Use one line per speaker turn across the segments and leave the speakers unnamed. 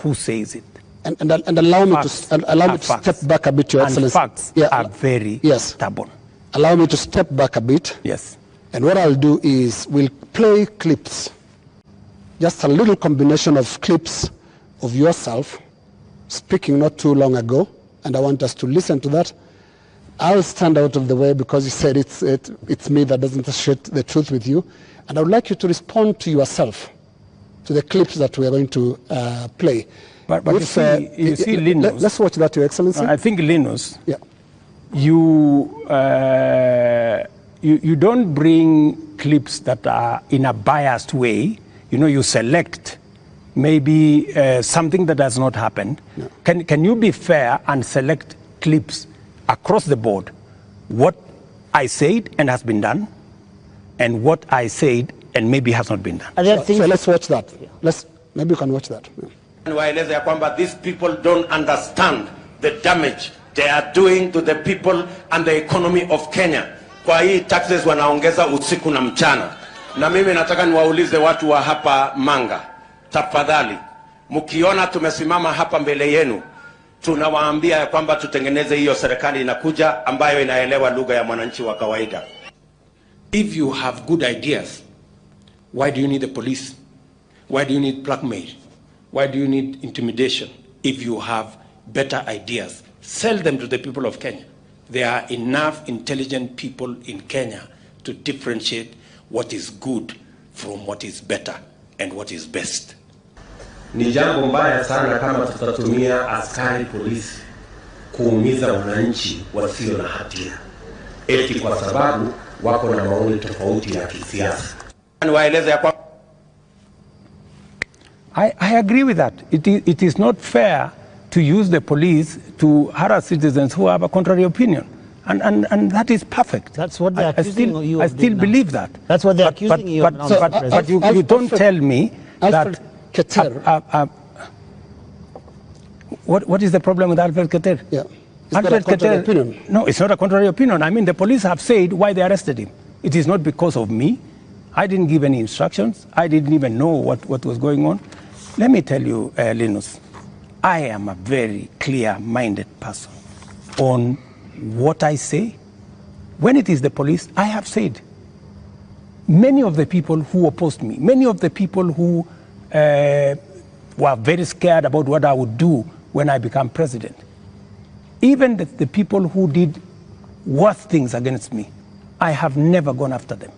who says it.
And allow me to step back a bit, Your Excellency.
And facts are very stubborn.
Allow me to step back a bit.
Yes.
And what I'll do is we'll play clips, just a little combination of clips of yourself speaking not too long ago, and I want us to listen to that. I'll stand out of the way because you said it's me that doesn't share the truth with you, and I would like you to respond to yourself, to the clips that we are going to play.
But you see, Linus.
Let's watch that, Your Excellency.
I think, Linus, you don't bring clips that are in a biased way. You know, you select maybe something that has not happened. No. Can you be fair and select clips across the board? What I said and has been done, and what I said and maybe has not been done.
So let's watch that. Maybe you can watch that.
Waeleza ya kwamba these people don't understand the damage they are doing to the people and the economy of Kenya. Kwa hii taxes wanaongeza usiku na mchana. Na mimi nataka niwaulize watu wa hapa Manga, tafadhali, mkiona tumesimama hapa mbele yenu, tunawaambia ya kwamba tutengeneze hiyo serikali inakuja ambayo inaelewa lugha ya mwananchi wa kawaida. If you have good ideas, why do you need the police? Why do you need blackmail? Why do you need intimidation? If you have better ideas, sell them to the people of Kenya. There are enough intelligent people in Kenya to differentiate what is good from what is better and what is best. Ni jambo mbaya sana kama tutatumia askari polisi kuumiza wananchi wasio na hatia, eti kwa sababu wako na maoni tofauti ya kisiasa. Waeleza ya kwa
I agree with that. It is not fair to use the police to harass citizens who have a contrary opinion. And that is perfect.
That's what they're accusing you of.
I still believe that.
That's what they're accusing you of.
But you don't tell me that... What is the problem with Alfred Keter?
Yeah. Alfred Keter,
no, it's not a contrary opinion. I mean, the police have said why they arrested him. It is not because of me. I didn't give any instructions. I didn't even know what was going on. Let me tell you, Linus, I am a very clear-minded person on what I say. When it is the police, I have said. Many of the people who opposed me, many of the people who were very scared about what I would do when I become president, even the people who did worse things against me, I have never gone after them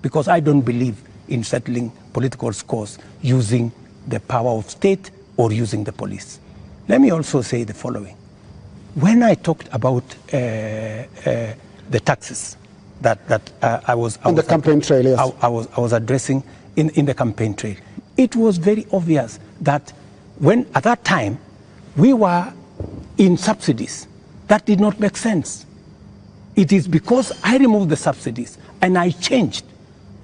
because I don't believe in settling political scores using the power of state or using the police. Let me also say the following. When I talked about the taxes that I was
campaign trail, yes.
I was addressing in the campaign trail, it was very obvious that when at that time we were in subsidies, that did not make sense. It is because I removed the subsidies and I changed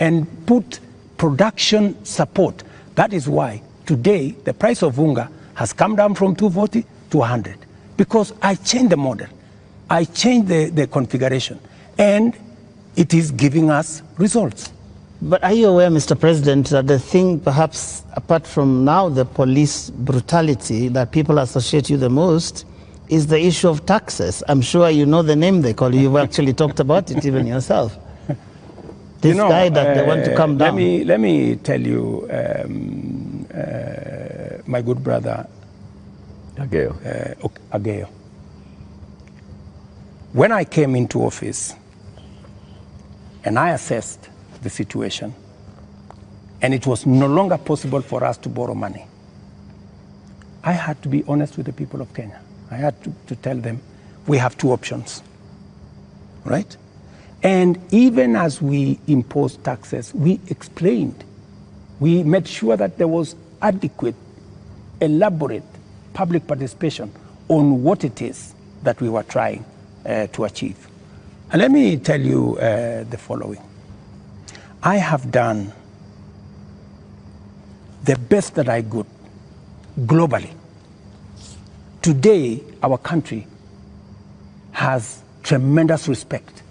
and put production support. That is why today the price of unga has come down from 240 to 100. Because I changed the model, I changed the configuration, and it is giving us results.
But are you aware, Mr. President, that the thing perhaps, apart from now the police brutality that people associate you the most, is the issue of taxes? I'm sure you know the name they call you. You've actually talked about it even yourself. This guy that they want to come down.
Let me tell you, my good brother, Ageo. When I came into office and I assessed the situation, and it was no longer possible for us to borrow money, I had to be honest with the people of Kenya. I had to tell them we have two options, right? And even as we imposed taxes, we explained, we made sure that there was adequate, elaborate public participation on what it is that we were trying to achieve. And let me tell you the following. I have done the best that I could globally. Today, our country has tremendous respect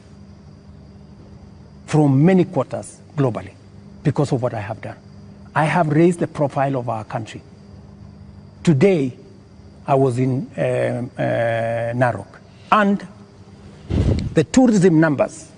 from many quarters globally because of what I have done. I have raised the profile of our country. Today, I was in Narok, and the tourism numbers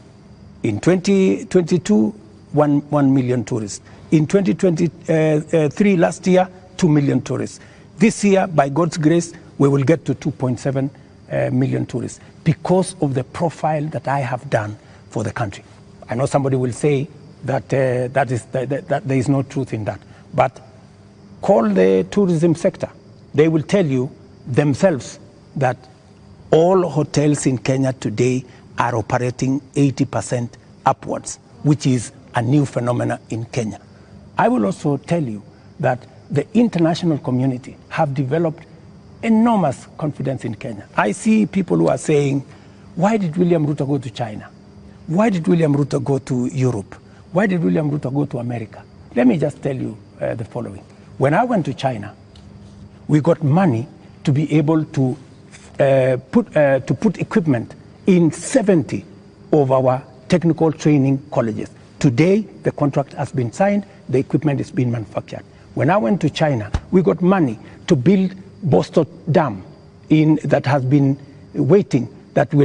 in 2022, 1 million tourists. In 2023, last year, 2 million tourists. This year, by God's grace, we will get to 2.7 million tourists because of the profile that I have done for the country. I know somebody will say that, that there is no truth in that, but call the tourism sector. They will tell you themselves that all hotels in Kenya today are operating 80% upwards, which is a new phenomenon in Kenya. I will also tell you that the international community have developed enormous confidence in Kenya. I see people who are saying, why did William Ruto go to China? Why did William Ruto go to Europe? Why did William Ruto go to America? Let me just tell you the following. When I went to China, we got money to be able to put equipment in 70 of our technical training colleges. Today, the contract has been signed, the equipment is being manufactured. When I went to China, we got money to build Boston Dam that has been waiting, that will